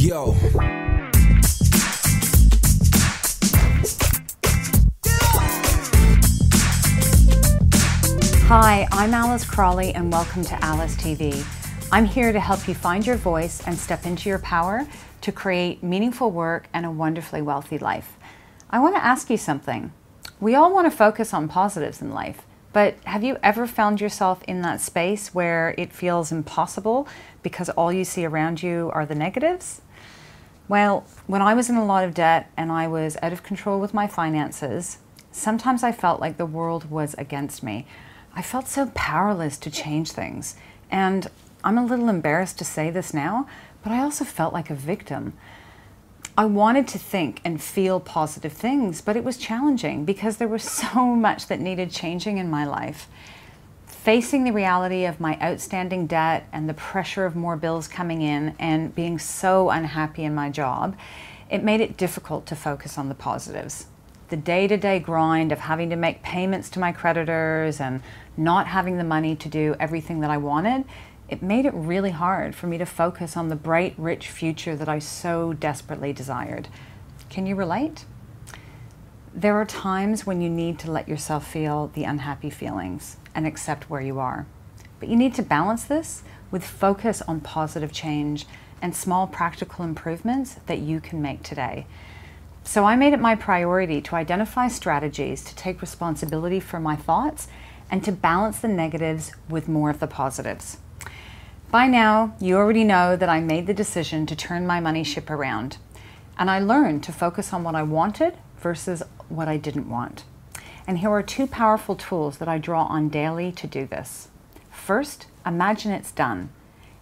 Yo. Hi, I'm Alice Crawley and welcome to Alice TV. I'm here to help you find your voice and step into your power to create meaningful work and a wonderfully wealthy life. I want to ask you something. We all want to focus on positives in life, but have you ever found yourself in that space where it feels impossible because all you see around you are the negatives? Well, when I was in a lot of debt and I was out of control with my finances, sometimes I felt like the world was against me. I felt so powerless to change things. And I'm a little embarrassed to say this now, but I also felt like a victim. I wanted to think and feel positive things, but it was challenging because there was so much that needed changing in my life. Facing the reality of my outstanding debt and the pressure of more bills coming in and being so unhappy in my job, it made it difficult to focus on the positives. The day-to-day grind of having to make payments to my creditors and not having the money to do everything that I wanted, it made it really hard for me to focus on the bright, rich future that I so desperately desired. Can you relate? There are times when you need to let yourself feel the unhappy feelings and accept where you are. But you need to balance this with focus on positive change and small practical improvements that you can make today. So I made it my priority to identify strategies to take responsibility for my thoughts and to balance the negatives with more of the positives. By now, you already know that I made the decision to turn my money ship around, and I learned to focus on what I wanted versus what I didn't want. And here are two powerful tools that I draw on daily to do this. First, imagine it's done.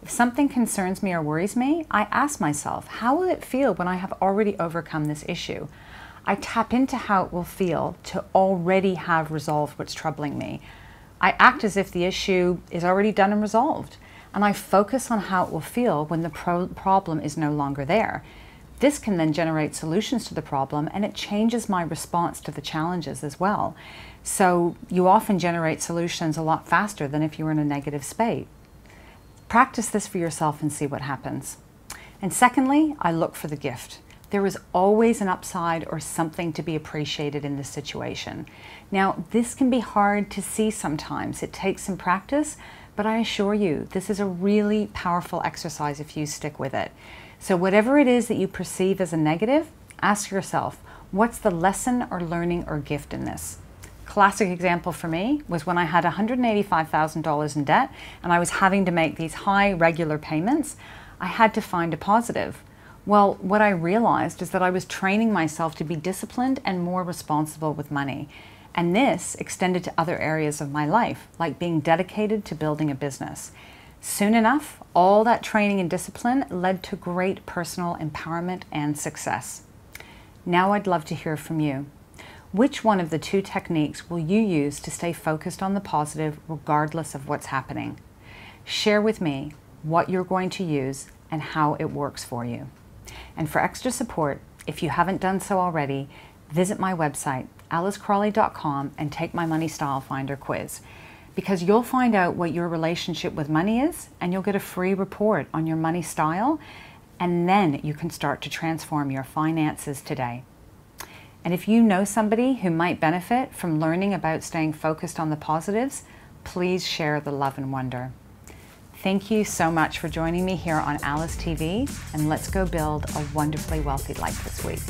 If something concerns me or worries me, I ask myself, how will it feel when I have already overcome this issue? I tap into how it will feel to already have resolved what's troubling me. I act as if the issue is already done and resolved, and I focus on how it will feel when the problem is no longer there. This can then generate solutions to the problem, and it changes my response to the challenges as well. So you often generate solutions a lot faster than if you were in a negative state. Practice this for yourself and see what happens. And secondly, I look for the gift. There is always an upside or something to be appreciated in this situation. Now, this can be hard to see sometimes. It takes some practice, but I assure you, this is a really powerful exercise if you stick with it. So whatever it is that you perceive as a negative, ask yourself, what's the lesson or learning or gift in this? Classic example for me was when I had $185,000 in debt and I was having to make these high regular payments. I had to find a positive. Well, what I realized is that I was training myself to be disciplined and more responsible with money. And this extended to other areas of my life, like being dedicated to building a business. Soon enough, all that training and discipline led to great personal empowerment and success. Now I'd love to hear from you. Which one of the two techniques will you use to stay focused on the positive regardless of what's happening? Share with me what you're going to use and how it works for you. And for extra support, if you haven't done so already, visit my website, alicecrawley.com, and take my Money Style Finder quiz, because you'll find out what your relationship with money is, and you'll get a free report on your money style, and then you can start to transform your finances today. And if you know somebody who might benefit from learning about staying focused on the positives, please share the love and wonder. Thank you so much for joining me here on Alice TV, and let's go build a wonderfully wealthy life this week.